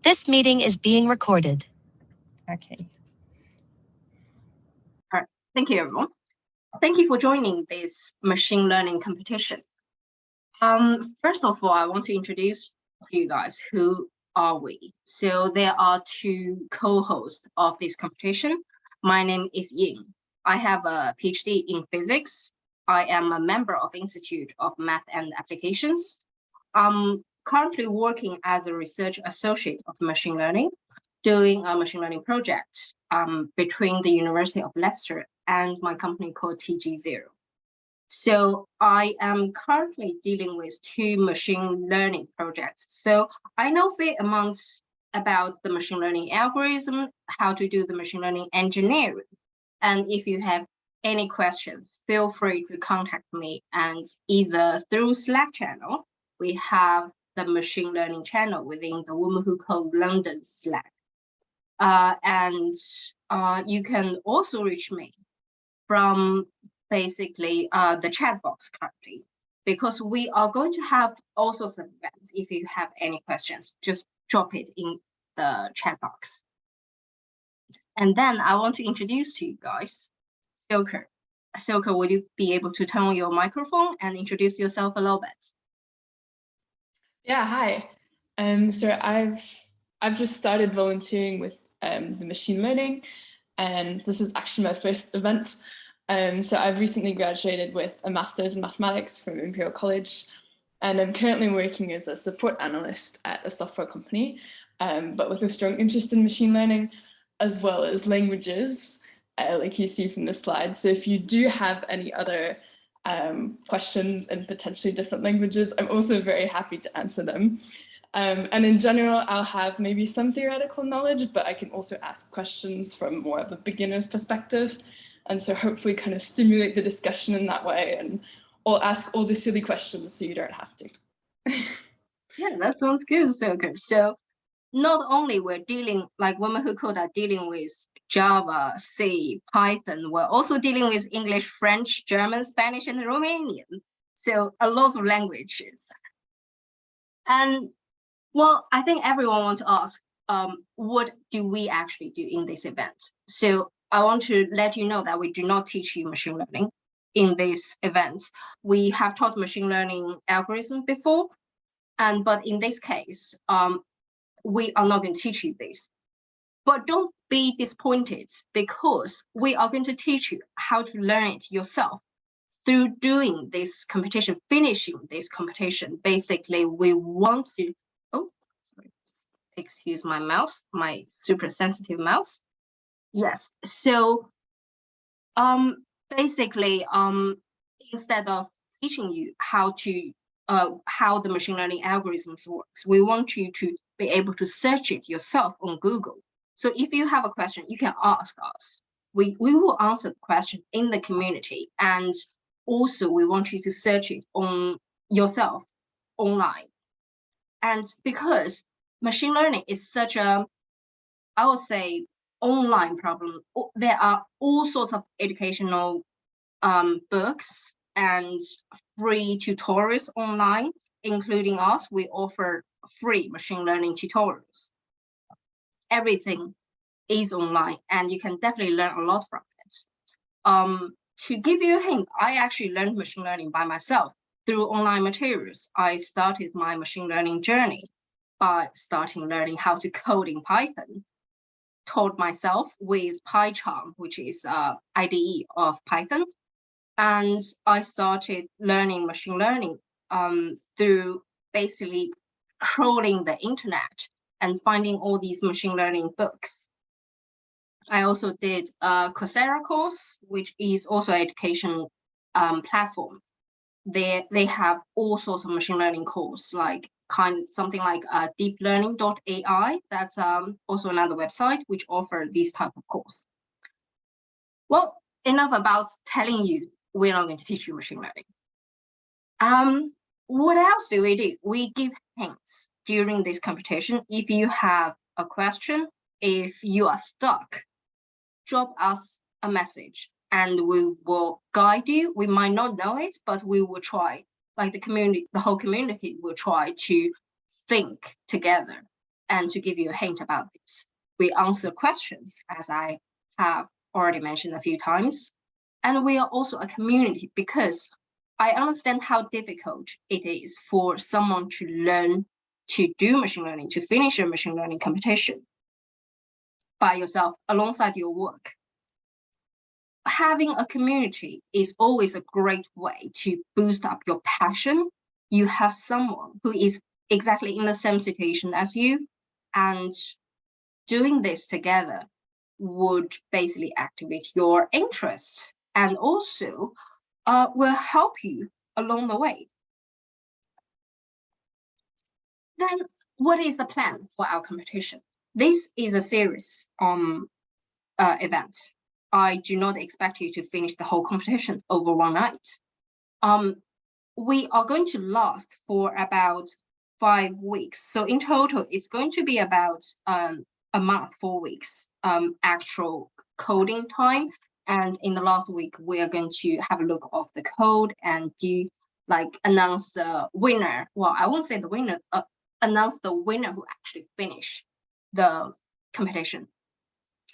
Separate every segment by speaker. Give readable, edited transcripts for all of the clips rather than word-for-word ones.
Speaker 1: This meeting is being recorded.
Speaker 2: Okay.
Speaker 3: All right. Thank you, everyone. Thank you for joining this machine learning competition. First of all, I want to introduce you guys. Who are we? So there are two co-hosts of this competition. My name is Ying. I have a PhD in physics. I am a member of Institute of Math and Applications. I'm currently working as a research associate of machine learning, doing a machine learning project between the University of Leicester and my company called TG0. So I am currently dealing with two machine learning projects. So I know a bit amounts about the machine learning algorithm, how to do the machine learning engineering. And if you have any questions, feel free to contact me, and either through Slack channel, we have the machine learning channel within the WWCode London Slack. And you can also reach me from basically the chat box currently, because we are going to have all sorts of events. If you have any questions, just drop it in the chat box. And then I want to introduce to you guys Silke. Silke, would you be able to turn on your microphone and introduce yourself a little bit?
Speaker 4: Yeah, hi. So I've just started volunteering with the machine learning, and this is actually my first event. So I've recently graduated with a master's in mathematics from Imperial College, and I'm currently working as a support analyst at a software company, but with a strong interest in machine learning, as well as languages, like you see from the slide. So if you do have any other questions in potentially different languages, I'm also very happy to answer them. And in general, I'll have maybe some theoretical knowledge, but I can also ask questions from more of a beginner's perspective. And so hopefully kind of stimulate the discussion in that way, and or ask all the silly questions so you don't have to.
Speaker 3: Yeah, that sounds good, Silke. So not only we're dealing, like WWCode are dealing with Java, C, Python, we're also dealing with English, French, German, Spanish, and Romanian. So a lot of languages. And well, I think everyone wants to ask, what do we actually do in this event? So I want to let you know that we do not teach you machine learning in these events. We have taught machine learning algorithm before, but in this case, we are not going to teach you this. But don't be disappointed, because we are going to teach you how to learn it yourself through doing this competition, finishing this competition. Basically, we want to, oh, sorry, excuse my mouse, my super sensitive mouse. Yes, so basically, instead of teaching you how to how the machine learning algorithms works, we want you to be able to search it yourself on Google. So if you have a question, you can ask us. We will answer the question in the community, and also we want you to search it on yourself online. And because machine learning is such a, I would say, online problem, there are all sorts of educational books and free tutorials online, including us. We offer free machine learning tutorials. Everything is online, and you can definitely learn a lot from it. To give you a hint, I actually learned machine learning by myself through online materials. I started my machine learning journey by starting learning how to code in Python. Taught myself with PyCharm, which is IDE of Python. And I started learning machine learning through basically crawling the internet and finding all these machine learning books. I also did a Coursera course, which is also an education platform. They have all sorts of machine learning course, like something like deeplearning.ai. That's also another website which offer this type of course. Well, enough about telling you we're not going to teach you machine learning. What else do? We give hints during this competition. If you have a question, if you are stuck, drop us a message and we will guide you. We might not know it, but we will try. Like the community, the whole community will try to think together And to give you a hint about this, we answer questions, as I have already mentioned a few times. And we are also a community, because I understand how difficult it is for someone to learn to do machine learning, to finish a machine learning competition by yourself alongside your work. Having a community is always a great way to boost up your passion. You have someone who is exactly in the same situation as you, and doing this together would basically activate your interest and also will help you along the way. Then what is the plan for our competition? This is a series event. I do not expect you to finish the whole competition over one night. We are going to last for about 5 weeks. So in total, it's going to be about a month, 4 weeks actual coding time. And in the last week, we are going to have a look of the code and do announce the winner. Well, I won't say the winner, announce the winner who actually finished the competition.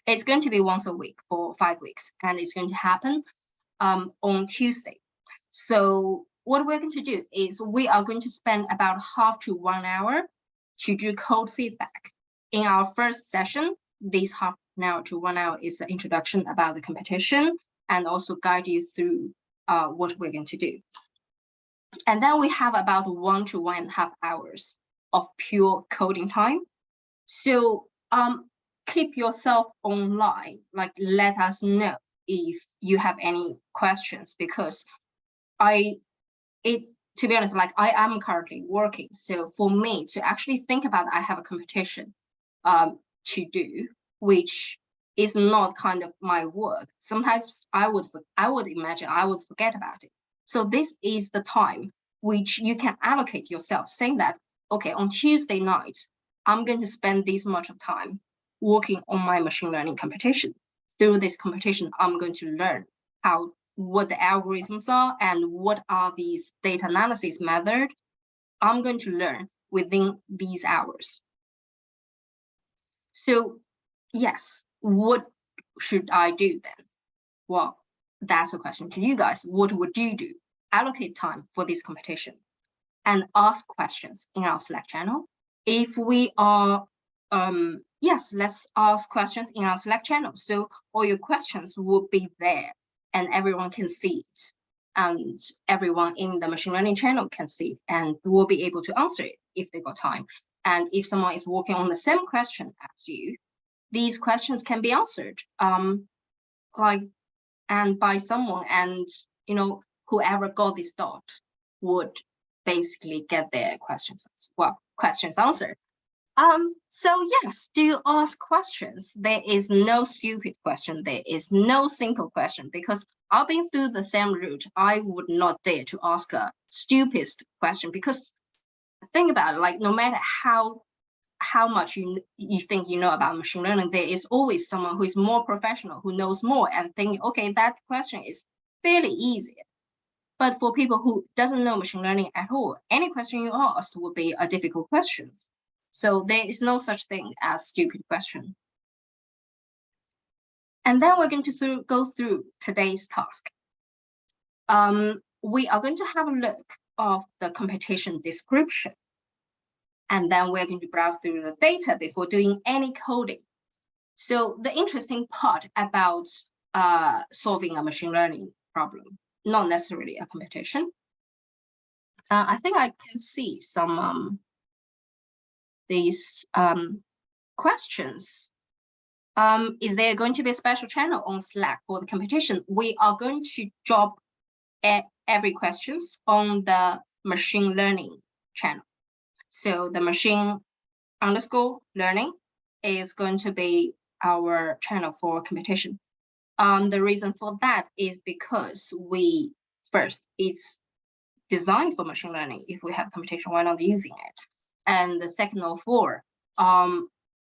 Speaker 3: It's going to be once a week for 5 weeks, and it's going to happen on Tuesday. So what we're going to do is we are going to spend about half to 1 hour to do code feedback. In our first session, this half an hour to 1 hour is the introduction about the competition and also guide you through what we're going to do. And then we have about 1 to 1.5 hours of pure coding time. So keep yourself online, let us know if you have any questions, because to be honest, I am currently working. So for me to actually think about, I have a competition to do, which is not kind of my work. Sometimes I would imagine I would forget about it. So this is the time which you can allocate yourself, saying that, okay, on Tuesday night, I'm going to spend this much of time working on my machine learning competition. Through this competition, I'm going to learn what the algorithms are and what are these data analysis methods. I'm going to learn within these hours. So yes, what should I do then? Well, that's a question to you guys. What would you do? Allocate time for this competition and ask questions in our Slack channel. If we are, yes, let's ask questions in our Slack channel. So all your questions will be there and everyone can see it. And everyone in the machine learning channel can see it and will be able to answer it if they got time. And if someone is working on the same question as you, these questions can be answered and by someone, and whoever got this dot would basically get their questions answered. So yes, do ask questions. There is no stupid question. There is no simple question, because I've been through the same route. I would not dare to ask a stupidest question, because think about it, no matter how much you think you know about machine learning, there is always someone who is more professional, who knows more, and think, okay, that question is fairly easy. But for people who doesn't know machine learning at all, any question you asked would be a difficult question. So there is no such thing as stupid question. And then we're going to go through today's task. We are going to have a look of the competition description. And then we're going to browse through the data before doing any coding. So the interesting part about solving a machine learning problem, not necessarily a competition. I think I can see some these questions. Is there going to be a special channel on Slack for the competition? We are going to drop every questions on the machine learning channel. So the machine_learning is going to be our channel for competition. The reason for that is because it's designed for machine learning. If we have competition, why not using it? And the second of all,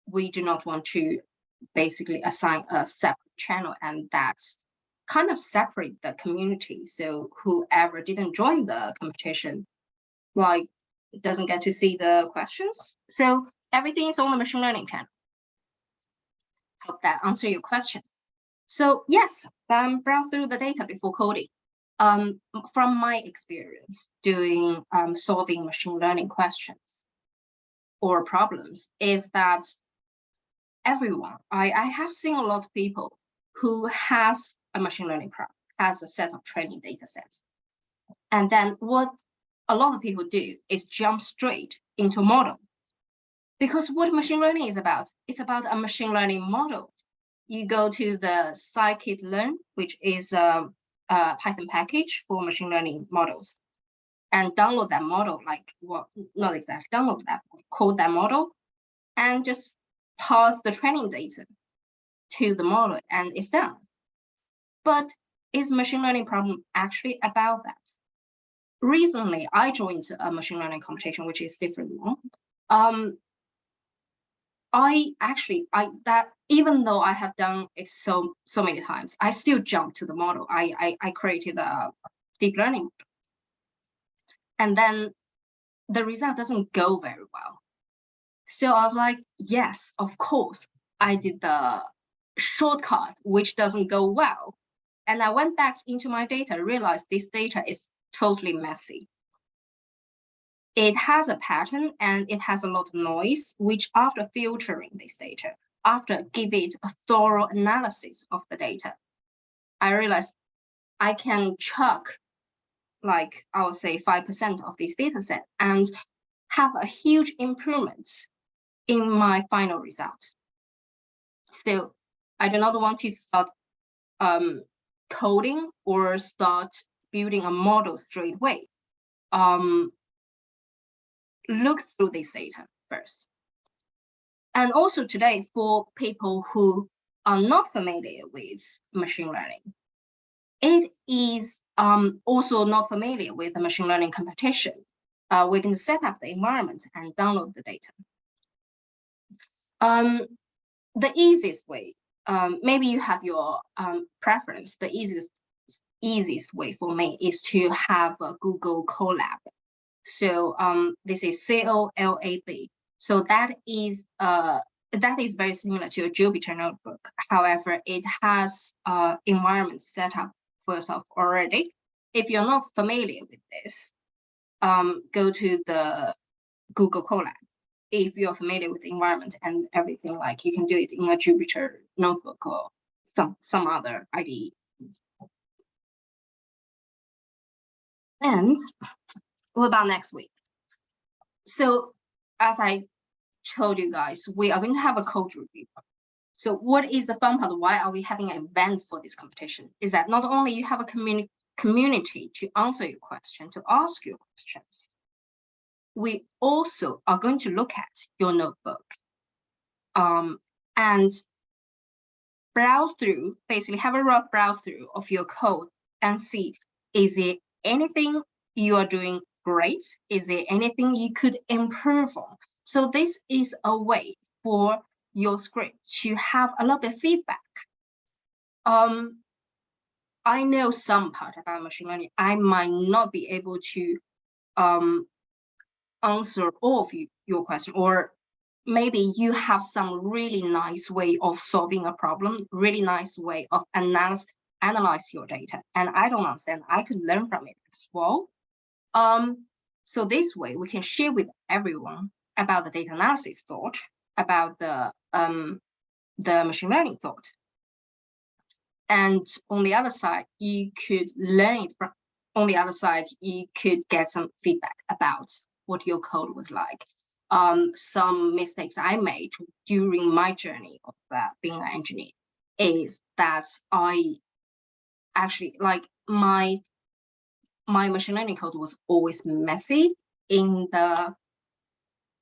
Speaker 3: we do not want to basically assign a separate channel, and that's kind of separate the community. So whoever didn't join the competition, doesn't get to see the questions. So everything is on the machine learning channel. Hope that answers your question. So yes, browse through the data before coding. From my experience doing solving machine learning questions or problems is that everyone, I have seen a lot of people who has a machine learning problem, has a set of training data sets. And then what a lot of people do is jump straight into model. Because what machine learning is about, it's about a machine learning model. You go to the scikit-learn, which is a Python package for machine learning models, and download that model, like, well, not exactly download that, code that model, and just pass the training data to the model, and it's done. But is machine learning problem actually about that? Recently, I joined a machine learning competition, which is different one. Even though I have done it so many times, I still jump to the model. I created a deep learning, and then the result doesn't go very well. So I was like, yes, of course, I did the shortcut, which doesn't go well. And I went back into my data, realized this data is totally messy. It has a pattern and it has a lot of noise, which after filtering this data, after giving it a thorough analysis of the data, I realized I can chuck, like I would say 5% of this data set and have a huge improvement in my final result. Still, I do not want to start coding or start building a model straight away. Look through this data first. And also today, for people who are not familiar with machine learning, it is also not familiar with the machine learning competition. We can set up the environment and download the data. The easiest way, maybe you have your preference, the easiest way for me is to have a Google Colab. So this is COLAB. So that is very similar to a Jupyter notebook. However, it has environment set up for yourself already. If you're not familiar with this, go to the Google Colab. If you're familiar with the environment and everything, like you can do it in a Jupyter notebook or some other IDE. And what about next week? So as I told you guys, we are going to have a code review. So what is the fun part? Why are we having an event for this competition? Is that not only you have a community to answer your question, to ask your questions, we also are going to look at your notebook and browse through, basically have a rough browse through of your code and see, is there anything you are doing great? Is there anything you could improve on? So this is a way for your script to have a little bit of feedback. I know some part about machine learning. I might not be able to answer all of your question, or maybe you have some really nice way of solving a problem, really nice way of analyze your data, and I don't understand. I could learn from it as well. So this way we can share with everyone about the data analysis thought, about the machine learning thought. And on the other side, you could learn it from, on the other side, you could get some feedback about what your code was like. Some mistakes I made during my journey of being an engineer is that I actually, like, my machine learning code was always messy in the,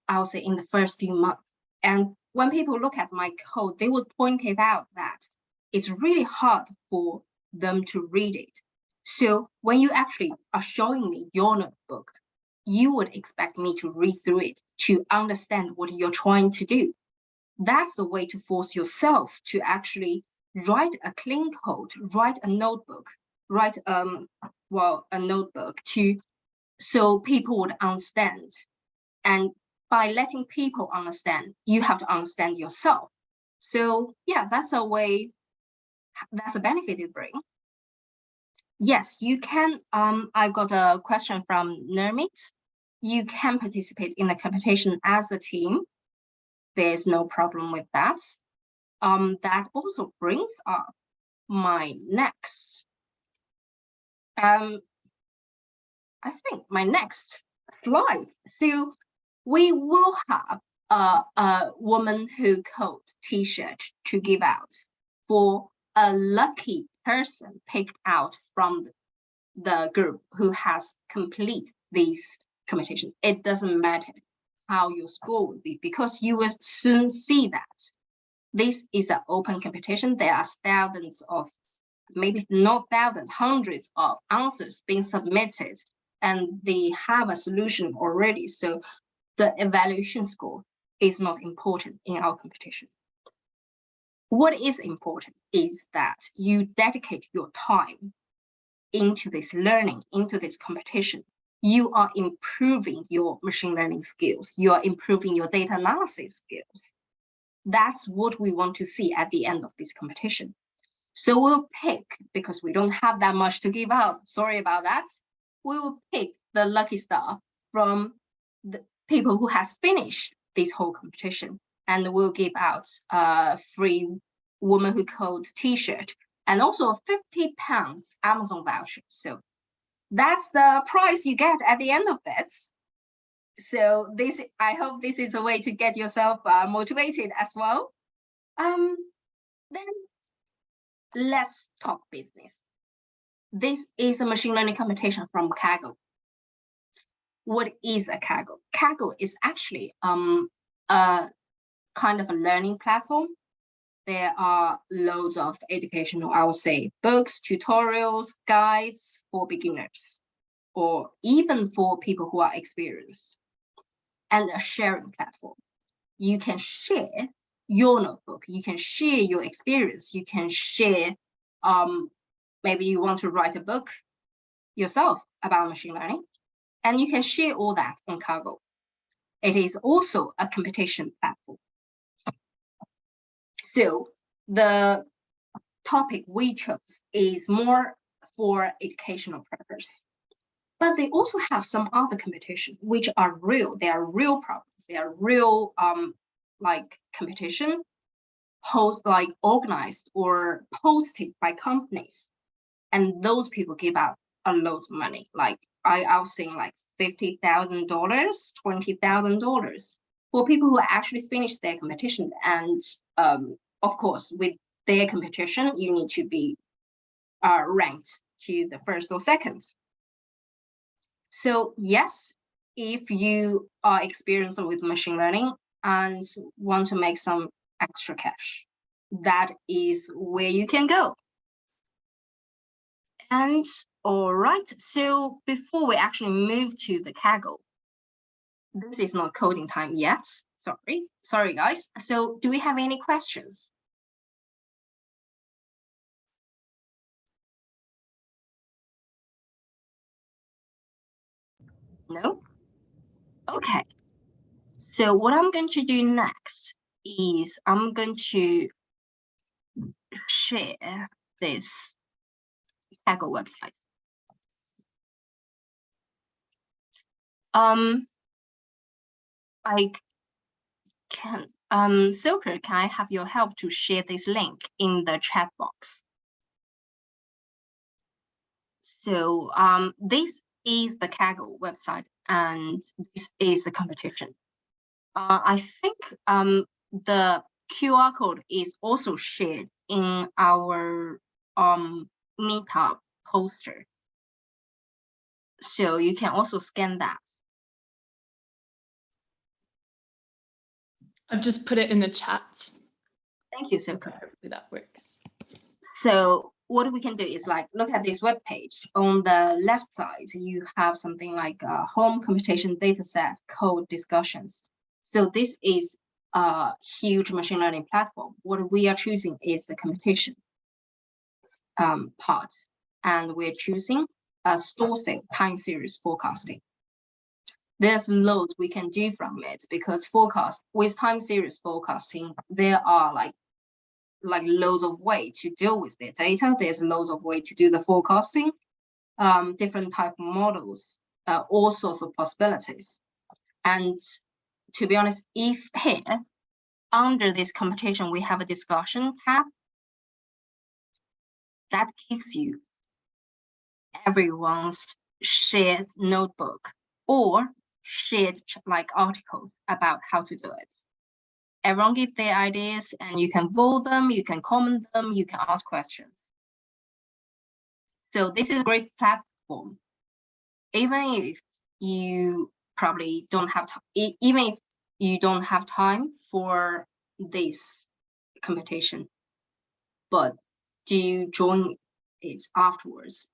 Speaker 3: I'll say, in the first few months. And when people look at my code, they would point it out that it's really hard for them to read it. So when you actually are showing me your notebook, you would expect me to read through it to understand what you're trying to do. That's the way to force yourself to actually write a clean code, write a notebook, write a notebook so people would understand. And by letting people understand, you have to understand yourself. So yeah, that's a way, that's a benefit it brings. Yes, you can. I got a question from Nermit. You can participate in the competition as a team. There's no problem with that. That also brings up my next. I think my next slide. So we will have a Woman Who Code T-shirt to give out for a lucky person picked out from the group who has completed this competition. It doesn't matter how your score will be, because you will soon see that this is an open competition. There are thousands of, maybe not thousands, hundreds of answers being submitted, and they have a solution already. So the evaluation score is not important in our competition. What is important is that you dedicate your time into this learning, into this competition. You are improving your machine learning skills. You are improving your data analysis skills. That's what we want to see at the end of this competition. So we'll pick, because we don't have that much to give out, sorry about that, we will pick the lucky star from the people who has finished this whole competition, and we'll give out a free Woman Who Code t-shirt and also a £50 Amazon voucher. So that's the prize you get at the end of it. So this, I hope this is a way to get yourself motivated as well. Then let's talk business. This is a machine learning competition from Kaggle. What is a Kaggle? Kaggle is actually a kind of a learning platform. There are loads of educational, I would say, books, tutorials, guides for beginners, or even for people who are experienced, and a sharing platform. You can share your notebook, you can share your experience, you can share, maybe you want to write a book yourself about machine learning, and you can share all that on Kaggle. It is also a competition platform. So the topic we chose is more for educational purpose, but they also have some other competition which are real. They are real problems. They are real like competition like organized or posted by companies, and those people give out a lot of money. Like I was saying, like $50,000, $20,000 for people who actually finished their competition. And of course, with their competition, you need to be ranked to the first or second. So yes, if you are experienced with machine learning and want to make some extra cash, that is where you can go. And all right, so before we actually move to the Kaggle, this is not coding time yet. Sorry guys. So do we have any questions? No? Okay. So what I'm going to do next is I'm going to share this Kaggle website. I can, Silker, can I have your help to share this link in the chat box? So this is the Kaggle website, and this is the competition. I think the QR code is also shared in our meetup poster. So you can also scan that.
Speaker 4: I've just put it in the chat.
Speaker 3: Thank you, Silker.
Speaker 4: Hopefully that works.
Speaker 3: So what we can do is like look at this web page. On the left side, you have something like home computation dataset code discussions. So this is a huge machine learning platform. What we are choosing is the computation part, and we're choosing a store sale time series forecasting. there's loads we can do from it, because with time series forecasting, there are like loads of way to deal with the data. There's loads of way to do the forecasting, different type of models, all sorts of possibilities. And to be honest, if here under this computation we have a discussion tab that gives you everyone's shared notebook or shared like article about how to do it. Everyone give their ideas and you can vote them, you can comment them, you can ask questions. So this is a great platform. Even if you probably don't have time, even if you don't have time for this competition, but do you join it afterwards?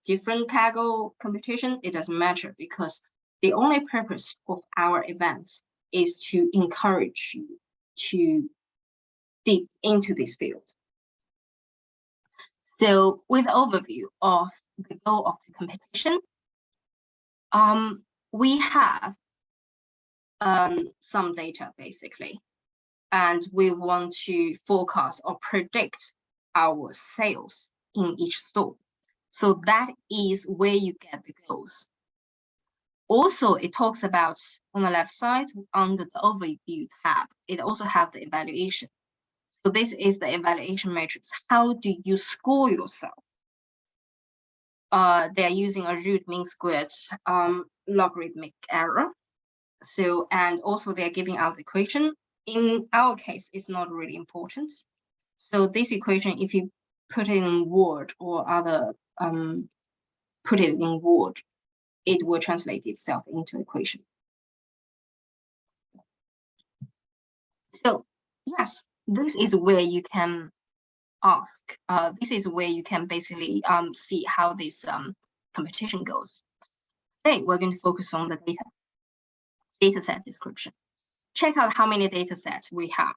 Speaker 3: Different Kaggle competition, it doesn't matter, because the only purpose of our events is to encourage you to dig into this field. So with overview of the goal of the competition, we have some data basically, and we want to forecast or predict our sales in each store. So that is where you get the goals. Also, it talks about on the left side under the overview tab, it also has the evaluation. So this is the evaluation matrix. How do you score yourself? They are using a root mean squared logarithmic error. So, and also they're giving out the equation. In our case, it's not really important. So this equation, if you put it in Word or other, put it in Word, it will translate itself into equation. So yes, this is where you can ask. This is where you can basically see how this competition goes. Today, we're going to focus on the dataset description. Check out how many datasets we have.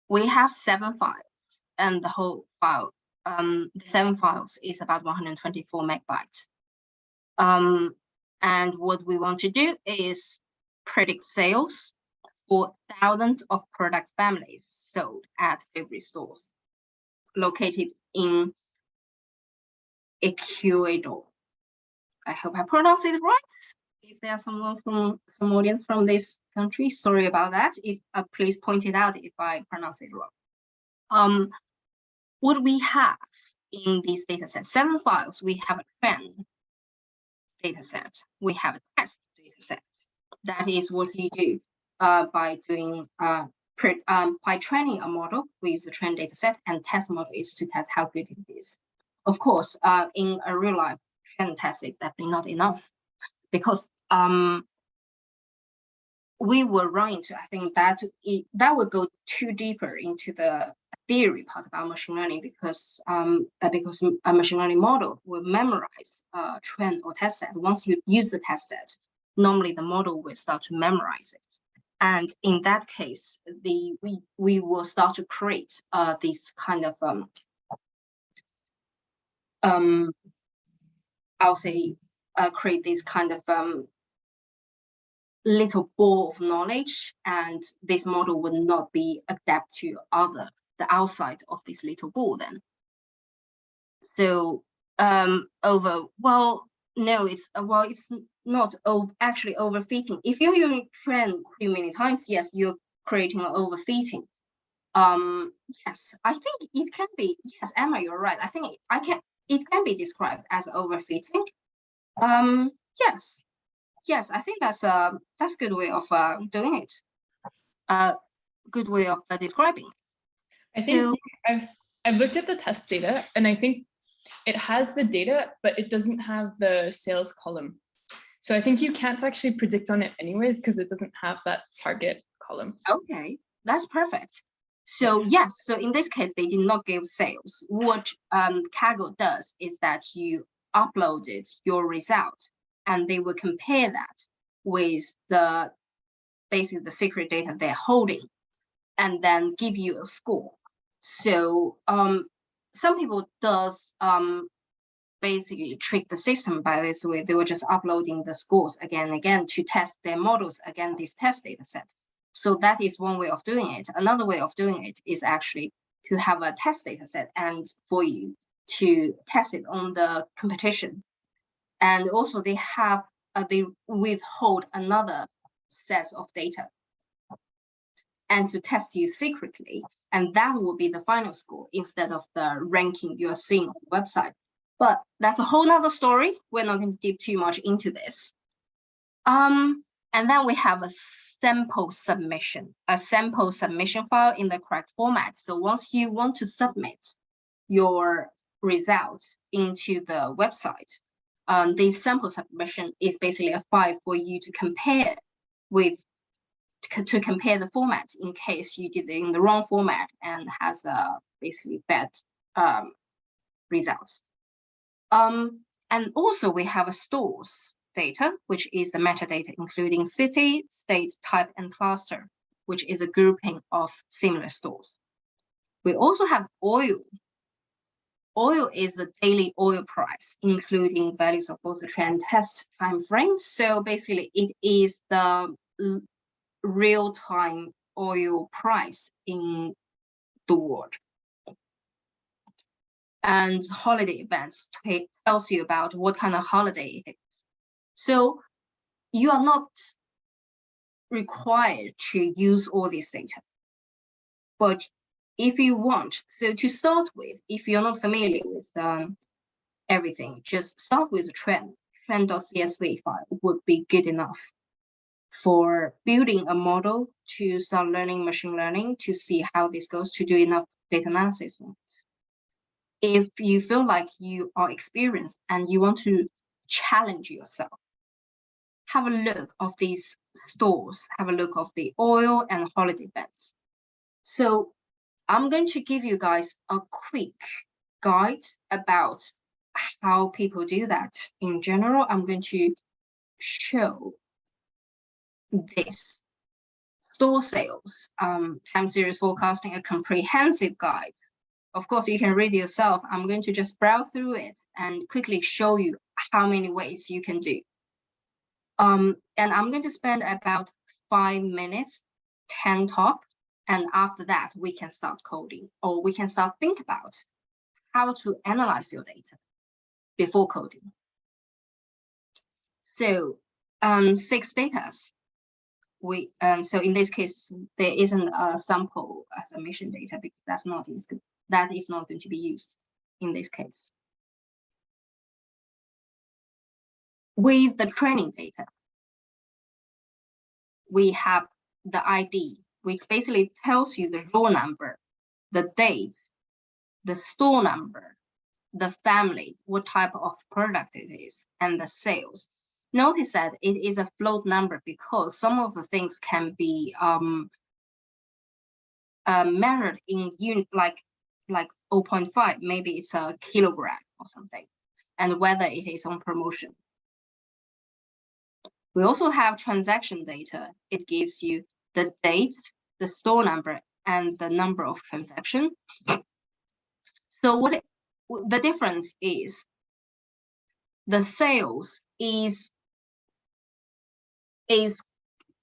Speaker 3: We have 7 files, and the whole file, the 7 files is about 124 megabytes. And what we want to do is predict sales for thousands of product families sold at favorite stores located in Ecuador. I hope I pronounced it right. If there's someone from some audience from this country, sorry about that. If please point it out if I pronounce it wrong. What we have in this dataset, 7 files, we have a trend dataset, we have a test dataset. That is what we do by doing by training a model. We use the trend dataset, and test model is to test how good it is. Of course, in a real life, trend test is definitely not enough, because we will run into, I think that would go too deeper into the theory part about machine learning, because a machine learning model will memorize trend or test set. Once you use the test set, normally the model will start to memorize it. And in that case, we will start to create this kind of I'll say create this kind of little ball of knowledge, and this model would not be adapt to the outside of this little ball then. So it's not actually overfitting. If you're using trend too many times, yes, you're creating an overfitting. Yes, I think it can be. Yes, Emma, you're right. I think it can be described as overfitting. Yes, I think that's a good way of doing it. Good way of describing.
Speaker 4: I think I've looked at the test data, and I think it has the data, but it doesn't have the sales column. So I think you can't actually predict on it anyways, because it doesn't have that target column.
Speaker 3: Okay, that's perfect. So yes, so in this case, they did not give sales. What Kaggle does is that you uploaded your result, and they will compare that with basically the secret data they're holding, and then give you a score. So some people does basically trick the system by this way. They were just uploading the scores again and again to test their models against this test data set. So that is one way of doing it. Another way of doing it is actually to have a test data set and for you to test it on the competition. And also they have, they withhold another set of data and to test you secretly. And that will be the final score instead of the ranking you're seeing on the website. But that's a whole nother story. We're not going to deep too much into this. And then we have a sample submission file in the correct format. So once you want to submit your results into the website, the sample submission is basically a file for you to compare with, to compare the format in case you did it in the wrong format and has basically bad results. And also we have a stores data, which is the metadata including city, state, type, and cluster, which is a grouping of similar stores. We also have oil. Oil is the daily oil price, including values of both the trend test time frames. So basically it is the real-time oil price in the world. And holiday events tells you about what kind of holiday it is. So you are not required to use all this data. But if you want, so to start with, if you're not familiar with everything, just start with a trend.csv file would be good enough for building a model to start learning machine learning, to see how this goes, to do enough data analysis. If you feel like you are experienced and you want to challenge yourself, have a look of these stores, have a look of the oil and holiday events. So I'm going to give you guys a quick guide about how people do that. In general, I'm going to show this store sales time series forecasting, a comprehensive guide. Of course, you can read it yourself. I'm going to just browse through it and quickly show you how many ways you can do. And I'm going to spend about 5 minutes, 10 top, and after that, we can start coding, or we can start think about how to analyze your data before coding. So 6 data. So in this case, there isn't a sample submission data because that is not going to be used in this case. With the training data, we have the ID, which basically tells you the raw number, the date, the store number, the family, what type of product it is, and the sales. Notice that it is a float number because some of the things can be measured in unit, like 0.5, maybe it's a kilogram or something, and whether it is on promotion. We also have transaction data. It gives you the date, the store number, and the number of transactions. So the difference is the sales is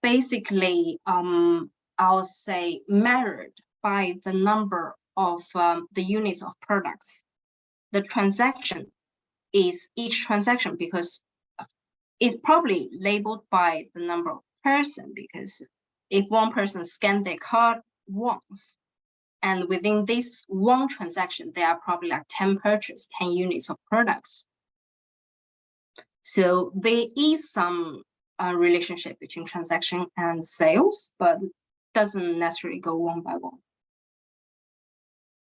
Speaker 3: basically I'll say measured by the number of the units of products. The transaction is each transaction because it's probably labeled by the number of person, because if one person scanned their card once, and within this one transaction, there are probably like 10 purchases, 10 units of products. So there is some relationship between transaction and sales, but doesn't necessarily go one by one.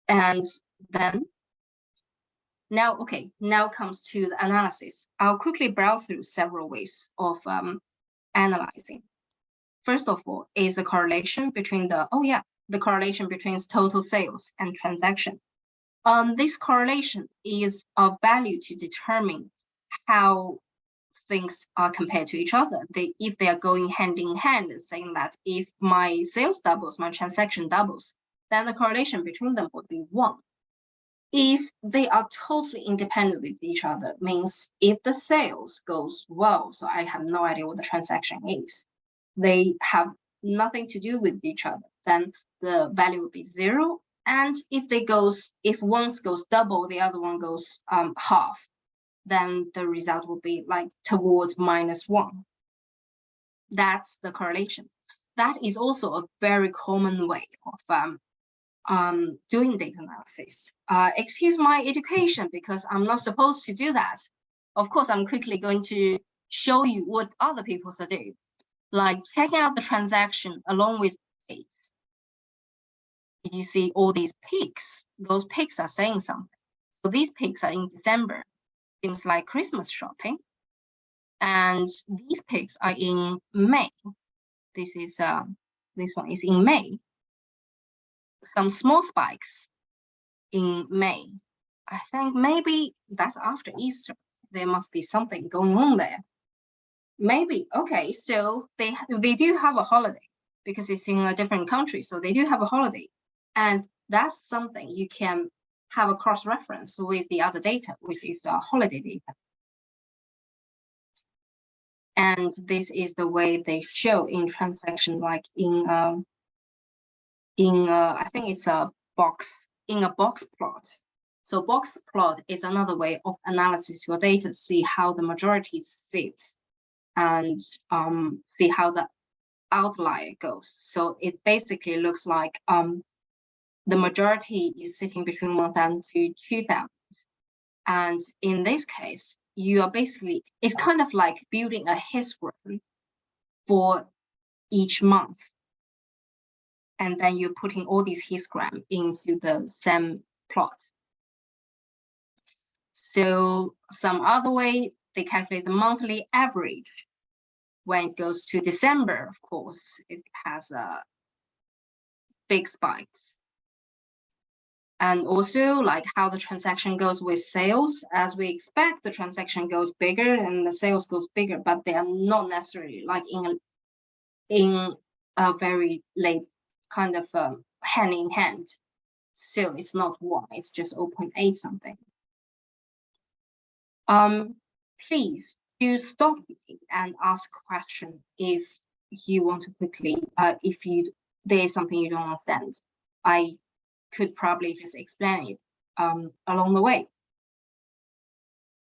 Speaker 3: And then now comes to the analysis. I'll quickly browse through several ways of analyzing. First of all, is the correlation between the correlation between total sales and transaction. This correlation is of value to determine how things are compared to each other. If they are going hand in hand, saying that if my sales doubles, my transaction doubles, then the correlation between them would be 1. if they are totally independent with each other, means if the sales goes well, so I have no idea what the transaction is, they have nothing to do with each other, then the value will be 0. And if one goes double, the other one goes half, then the result will be like towards -1. That's the correlation. That is also a very common way of doing data analysis. Excuse my education because I'm not supposed to do that. Of course, I'm quickly going to show you what other people do, like checking out the transaction along with dates. Did you see all these peaks? Those peaks are saying something. So these peaks are in December, things like Christmas shopping. And these peaks are in May. This one is in May. Some small spikes in May. I think maybe that's after Easter. There must be something going on there. Maybe, okay, so they do have a holiday because it's in a different country, so they do have a holiday. And that's something you can have a cross-reference with the other data, which is holiday data. And this is the way they show in transaction, like in I think it's a box plot. So box plot is another way of analysis your data, see how the majority sits and see how the outlier goes. So it basically looks like the majority is sitting between 1,000 to 2,000. And in this case, you are basically, it's kind of like building a histogram for each month. And then you're putting all these histograms into the same plot. So some other way, they calculate the monthly average. When it goes to December, of course, it has a big spike. And also like how the transaction goes with sales. As we expect, the transaction goes bigger and the sales goes bigger, but they are not necessarily like in a very late kind of hand in hand. So it's not 1, it's just 0.8 something. Please do stop me and ask a question if you want to quickly, if there's something you don't understand. I could probably just explain it along the way.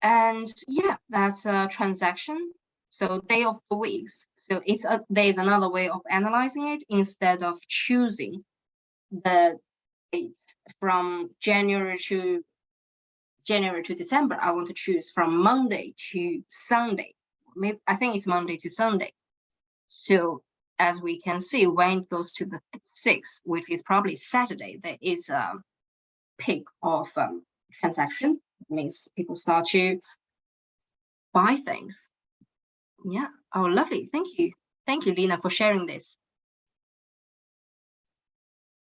Speaker 3: And yeah, that's a transaction. So day of the week. So there's another way of analyzing it. Instead of choosing the date from January to December, I want to choose from Monday to Sunday. Maybe I think it's Monday to Sunday. So as we can see, when it goes to the 6th, which is probably Saturday, there is a peak of transaction. It means people start to buy things. Yeah. Oh, lovely. Thank you. Thank you, Lena, for sharing this.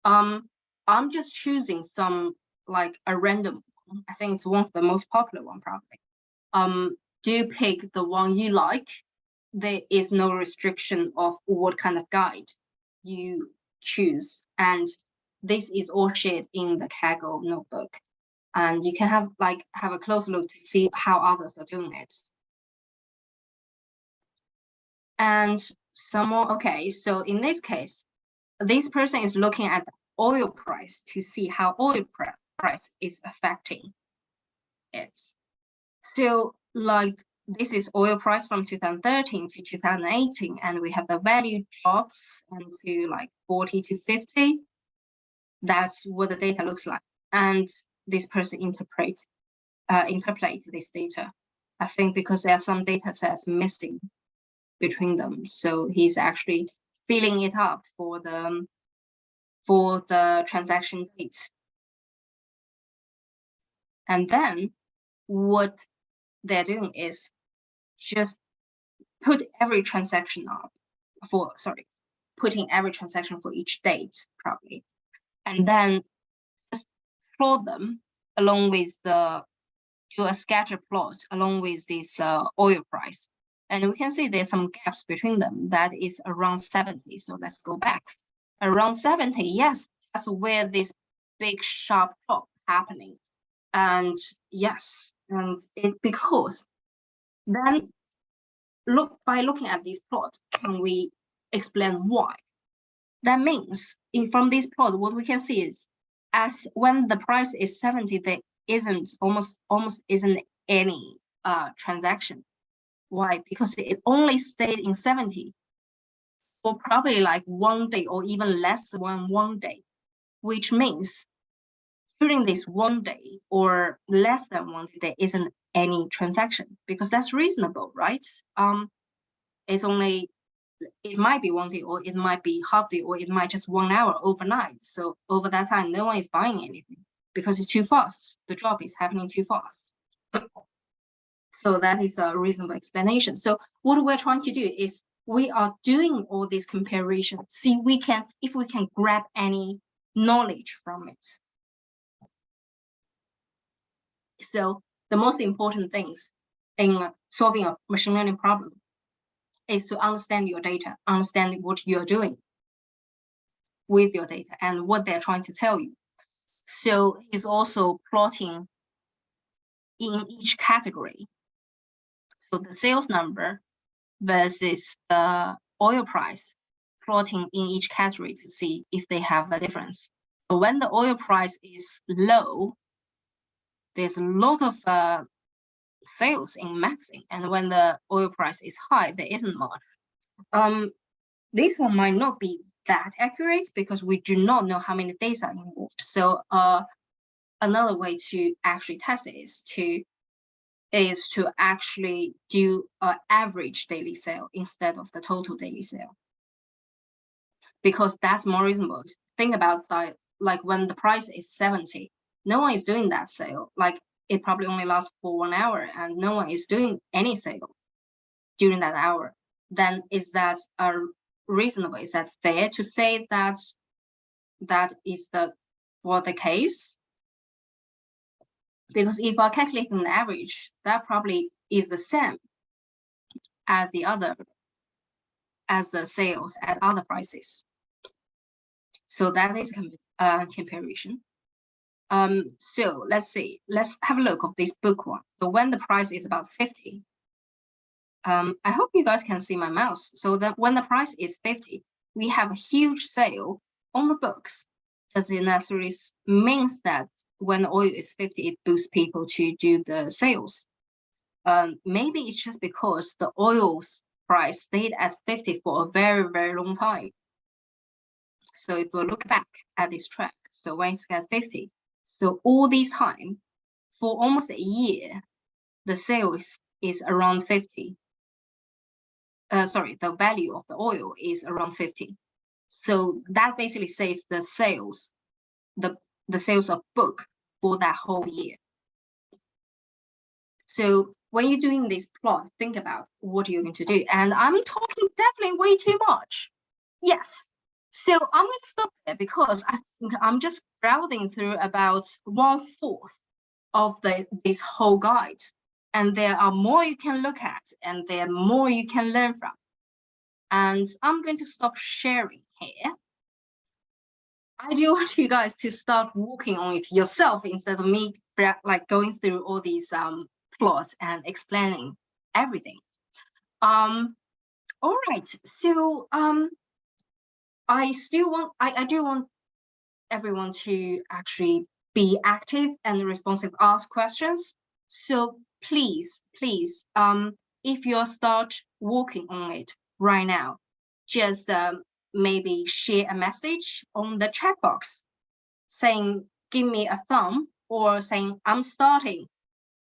Speaker 3: I'm just choosing some like a random one. I think it's one of the most popular one probably. Do pick the one you like. There is no restriction of what kind of guide you choose. And this is all shared in the Kaggle notebook. And you can have a close look to see how others are doing it. And some more, okay, so in this case, this person is looking at the oil price to see how oil price is affecting it. So like this is oil price from 2013 to 2018, and we have the value drops into like 40 to 50. That's what the data looks like. And this person interpret this data. I think because there are some data sets missing between them. So he's actually filling it up for the transaction dates. And then what they're doing is just put every transaction up putting every transaction for each date probably. And then just plot them along with do a scatter plot along with this oil price. And we can see there's some gaps between them. That is around 70. So let's go back. Around 70, yes, that's where this big sharp drop happening. And yes, and because then by looking at these plots, can we explain why? That means from this plot, what we can see is as when the price is 70, there isn't almost isn't any transaction. Why? Because it only stayed in 70 for probably like 1 day or even less than 1 day, which means during this 1 day or less than 1 day, there isn't any transaction, because that's reasonable, right? It's only, it might be 1 day, or it might be half day, or it might just 1 hour overnight. So over that time, no one is buying anything because it's too fast. The drop is happening too fast. So that is a reasonable explanation. So what we're trying to do is we are doing all these comparisons. See, if we can grab any knowledge from it. So the most important things in solving a machine learning problem is to understand your data, understand what you're doing with your data and what they're trying to tell you. So it's also plotting in each category. So the sales number versus the oil price, plotting in each category to see if they have a difference. So when the oil price is low, there's a lot of sales in mapping, and when the oil price is high, there isn't much. This one might not be that accurate because we do not know how many days are involved. So another way to actually test it is to actually do an average daily sale instead of the total daily sale, because that's more reasonable. Think about that, like when the price is 70, no one is doing that sale. Like it probably only lasts for 1 hour and no one is doing any sale during that hour. Then is that reasonable? Is that fair to say that that is the case? Because if we're calculating the average, that probably is the same as the sales at other prices. So that is comparison. So let's see. Let's have a look of this book one. So when the price is about 50, I hope you guys can see my mouse. So that when the price is 50, we have a huge sale on the books. Does it necessarily means that when oil is 50, it boosts people to do the sales? Maybe it's just because the oil's price stayed at 50 for a very, very long time. So if we look back at this track, so when it's at 50, so all this time, for almost a year, the sale is around 50. Sorry, the value of the oil is around 50. So that basically says the sales, the sales of book for that whole year. So when you're doing this plot, think about what you're going to do. And I'm talking definitely way too much. Yes. So I'm going to stop there because I think I'm just browsing through about 1/4 of this whole guide. And there are more you can look at and there are more you can learn from. And I'm going to stop sharing here. I do want you guys to start working on it yourself instead of me like going through all these plots and explaining everything. All right, so I do want everyone to actually be active and responsive, ask questions. So please, if you start working on it right now, just maybe share a message on the chat box saying, give me a thumb, or saying I'm starting,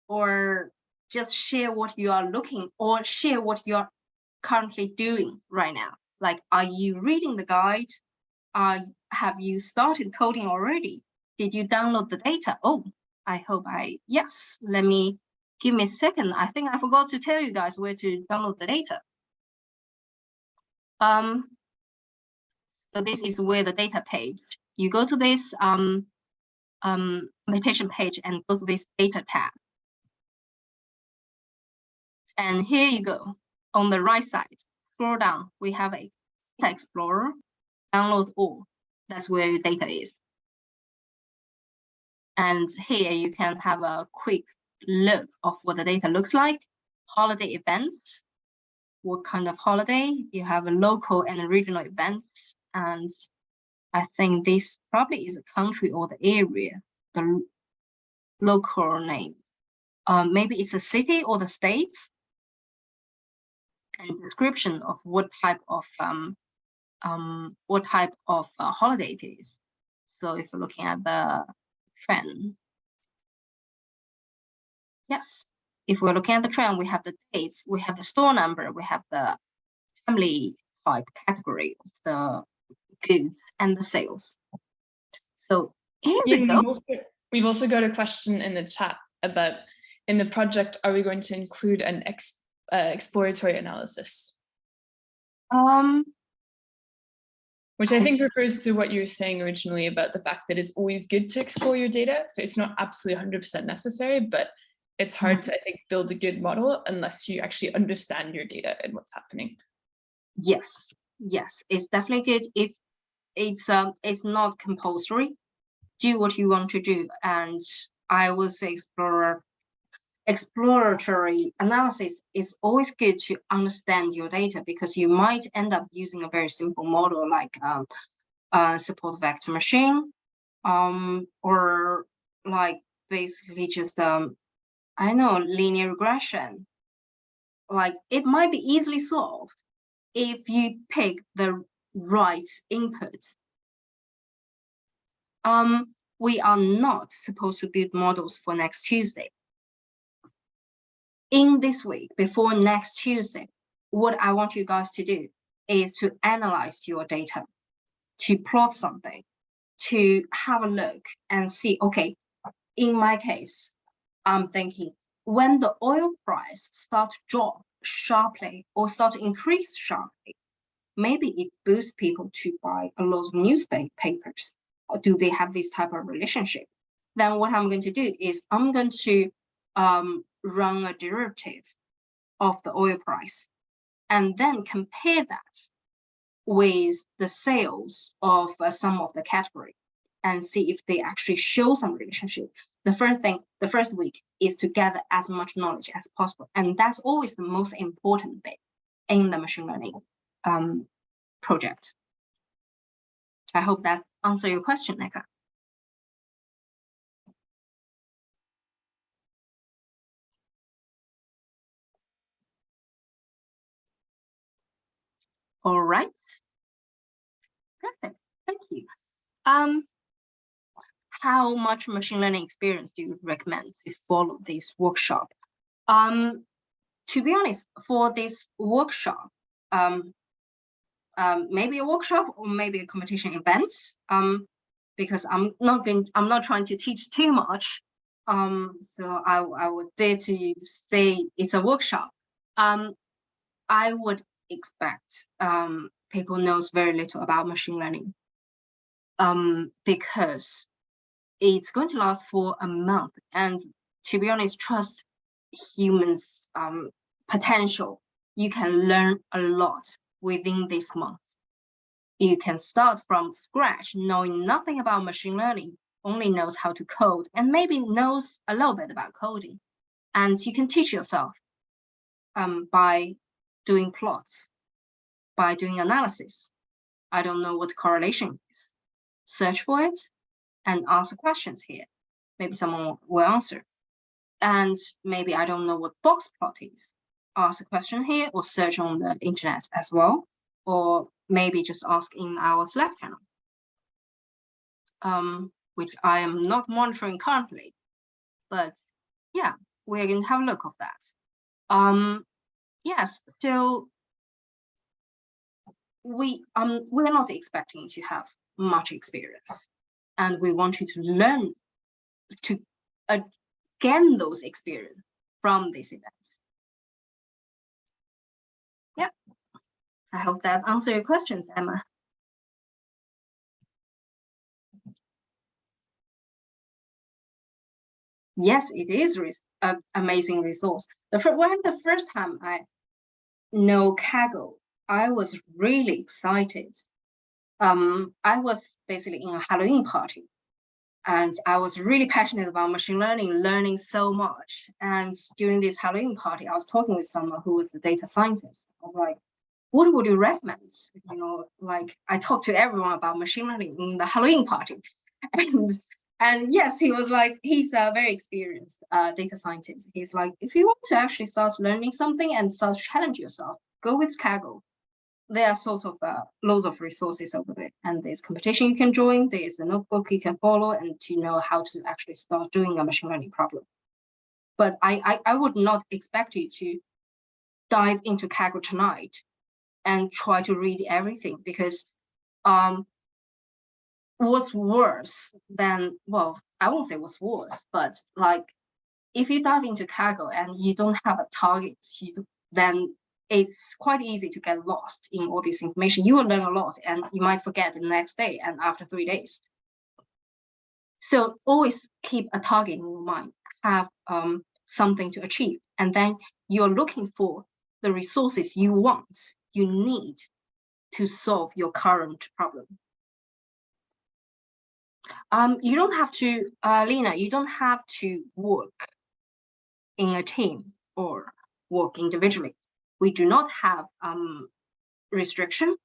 Speaker 3: or just share what you are looking, or share what you're currently doing right now. Like, are you reading the guide? Have you started coding already? Did you download the data? Oh, I hope yes. Give me a second. I think I forgot to tell you guys where to download the data. So this is where the data page. You go to this annotation page and go to this data tab. And here you go. On the right side, scroll down, we have a Data Explorer, download all. That's where your data is. And here you can have a quick look of what the data looks like. Holiday events, what kind of holiday? You have a local and regional events. And I think this probably is a country or the area, the local name. Maybe it's a city or the states. And description of what type of holiday it is. So if you're looking at the trend, yes. If we're looking at the trend, we have the dates, we have the store number, we have the family type category of the goods and the sales. So here we go.
Speaker 4: We've also got a question in the chat about, in the project, are we going to include an exploratory analysis? Which I think refers to what you were saying originally about the fact that it's always good to explore your data. So it's not absolutely 100% necessary, but it's hard to, I think, build a good model unless you actually understand your data and what's happening.
Speaker 3: Yes, yes, it's definitely good if it's not compulsory. Do what you want to do, and I would say exploratory analysis is always good to understand your data, because you might end up using a very simple model like support vector machine, or like basically just I know, linear regression. Like it might be easily solved if you pick the right input. We are not supposed to build models for next Tuesday. In this week, before next Tuesday, what I want you guys to do is to analyze your data, to plot something, to have a look and see, okay, in my case, I'm thinking when the oil price starts to drop sharply or start to increase sharply, maybe it boosts people to buy a lot of newspapers. Or do they have this type of relationship? Then what I'm going to do is I'm going to run a derivative of the oil price and then compare that with the sales of some of the category and see if they actually show some relationship. The first week is to gather as much knowledge as possible. And that's always the most important bit in the machine learning project. I hope that answers your question, Neka. All right. Perfect. Thank you. How much machine learning experience do you recommend to follow this workshop? To be honest, for this workshop, maybe a workshop or maybe a competition event, because I'm not trying to teach too much. So I would dare to say it's a workshop. I would expect people knows very little about machine learning, because it's going to last for a month, and to be honest, trust humans' potential. You can learn a lot within this month. You can start from scratch, knowing nothing about machine learning, only knows how to code and maybe knows a little bit about coding. And you can teach yourself by doing plots, by doing analysis. I don't know what correlation is. Search for it and ask questions here. Maybe someone will answer. And maybe I don't know what box plot is. Ask a question here or search on the internet as well. Or maybe just ask in our Slack channel, which I am not monitoring currently. But yeah, we're going to have a look of that. Yes, so we're not expecting to have much experience, and we want you to learn to gain those experience from these events. Yeah, I hope that answers your questions, Emma. Yes, it is an amazing resource. The first time I know Kaggle, I was really excited. I was basically in a Halloween party, And I was really passionate about machine learning, learning so much. And during this Halloween party, I was talking with someone who was a data scientist. I was like, what would you recommend? You know, like I talked to everyone about machine learning in the Halloween party. And yes, he was like, he's a very experienced data scientist. He's like, if you want to actually start learning something and start to challenge yourself, go with Kaggle. There are sorts of loads of resources over there, and there's competition you can join. There's a notebook you can follow, and to know how to actually start doing a machine learning problem. But I would not expect you to dive into Kaggle tonight and try to read everything, because what's worse than, well, I won't say what's worse, but like if you dive into Kaggle and you don't have a target, then it's quite easy to get lost in all this information. You will learn a lot and you might forget the next day and after 3 days. So always keep a target in your mind, have something to achieve, and then you're looking for the resources you want, you need to solve your current problem. You don't have to, Lena, you don't have to work in a team or work individually. We do not have restriction.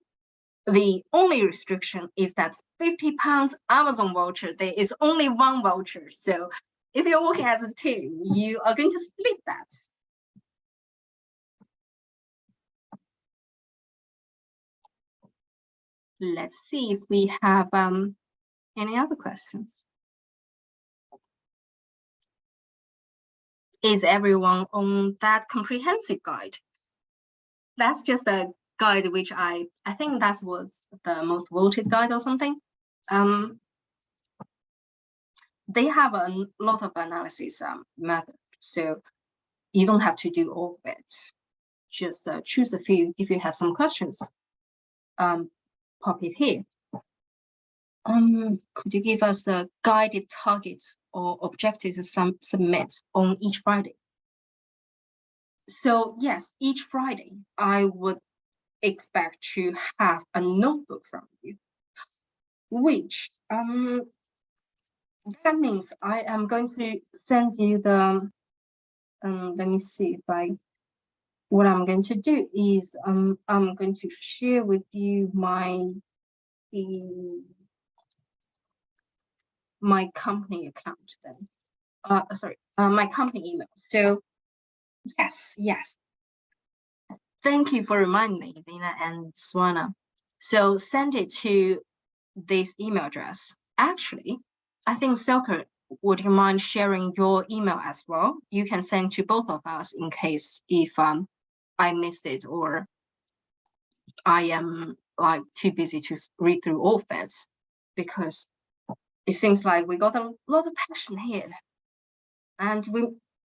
Speaker 3: The only restriction is that £50 Amazon voucher, there is only one voucher. So if you're working as a team, you are going to split that. Let's see if we have any other questions. Is everyone on that comprehensive guide? That's just a guide which I think that was the most voted guide or something. They have a lot of analysis method, so you don't have to do all of it. Just choose a few. If you have some questions, pop it here. Could you give us a guided target or objective to submit on each Friday? So yes, each Friday I would expect to have a notebook from you, which that means I am going to send you the let me see if what I'm going to do is I'm going to share with you my company account then. Sorry, my company email. So yes. Thank you for reminding me, Lena and Swana. So send it to this email address. Actually, I think Selker, would you mind sharing your email as well? You can send to both of us in case if I missed it or I am like too busy to read through all of it, because it seems like we got a lot of passion here, and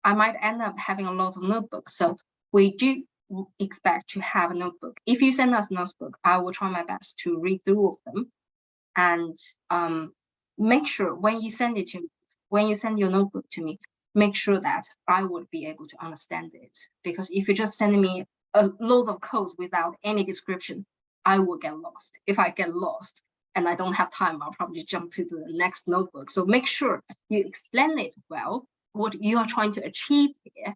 Speaker 3: I might end up having a lot of notebooks. So we do expect to have a notebook. If you send us a notebook, I will try my best to read through all of them, and make sure when you send it to me, when you send your notebook to me, make sure that I would be able to understand it. Because if you're just sending me loads of codes without any description, I will get lost. If I get lost and I don't have time, I'll probably jump to the next notebook. So make sure you explain it well, what you are trying to achieve here.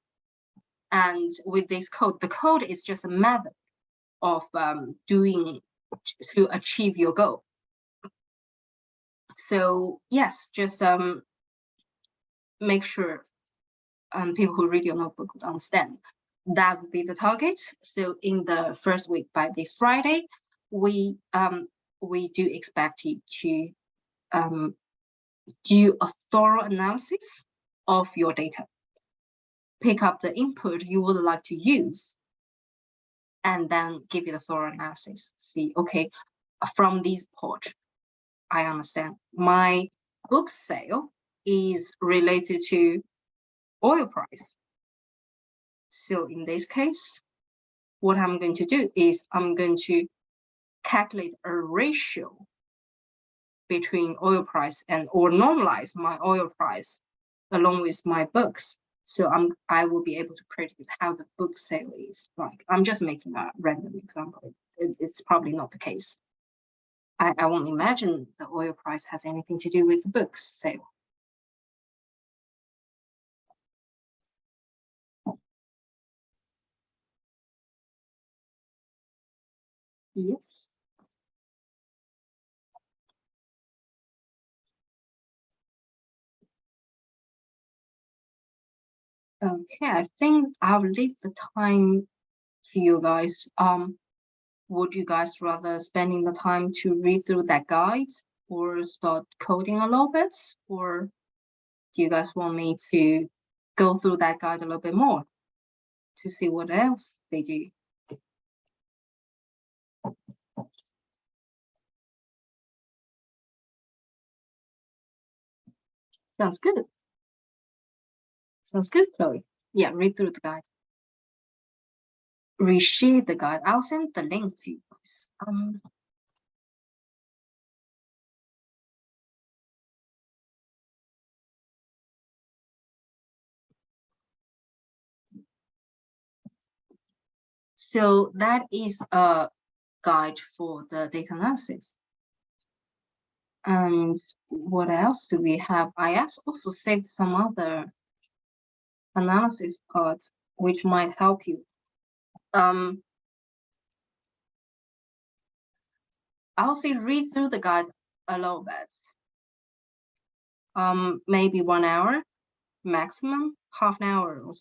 Speaker 3: And with this code, the code is just a method of doing to achieve your goal. So yes, just make sure people who read your notebook would understand. That would be the target. So in the first week, by this Friday, we do expect you to do a thorough analysis of your data, pick up the input you would like to use, and then give it a thorough analysis. See, okay, from this port, I understand my book sale is related to oil price. So in this case, what I'm going to do is I'm going to calculate a ratio between oil price or normalize my oil price along with my books. So I will be able to predict how the book sale is like. I'm just making a random example. It's probably not the case. I won't imagine the oil price has anything to do with the books sale. Yes. Okay, I think I'll leave the time to you guys. Would you guys rather spending the time to read through that guide or start coding a little bit? Or do you guys want me to go through that guide a little bit more to see what else they do? Sounds good. Sounds good, Chloe. Yeah, read through the guide. Reshare the guide. I'll send the link to you. So that is a guide for the data analysis. And what else do we have? I also saved some other analysis parts which might help you. I'll say read through the guide a little bit. Maybe 1 hour maximum, half an hour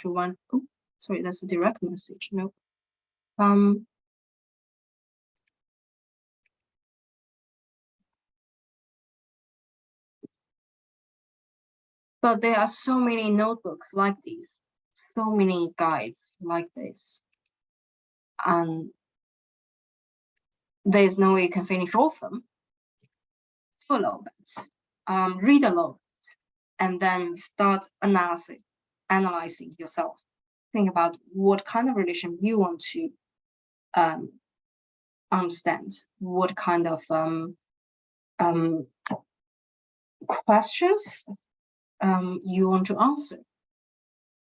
Speaker 3: to one. Oh, sorry, that's a direct message. No. But there are so many notebooks like these, so many guides like this, and there's no way you can finish all of them. Do a little bit, read a little bit, and then start analyzing yourself. Think about what kind of relation you want to understand, what kind of questions you want to answer,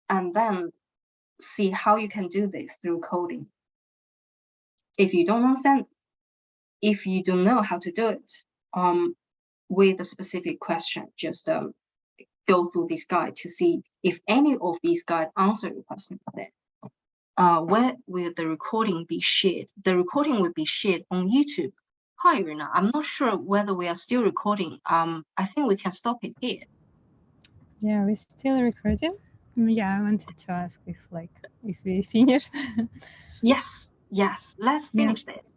Speaker 3: and then see how you can do this through coding. If you don't understand, if you don't know how to do it with a specific question, just go through this guide to see if any of these guides answer your question. Then where will the recording be shared? The recording will be shared on YouTube. Hi, Irina. I'm not sure whether we are still recording. I think we can stop it here.
Speaker 2: Yeah, we're still recording. Yeah, I wanted to ask if we finished.
Speaker 3: Yes, let's finish this.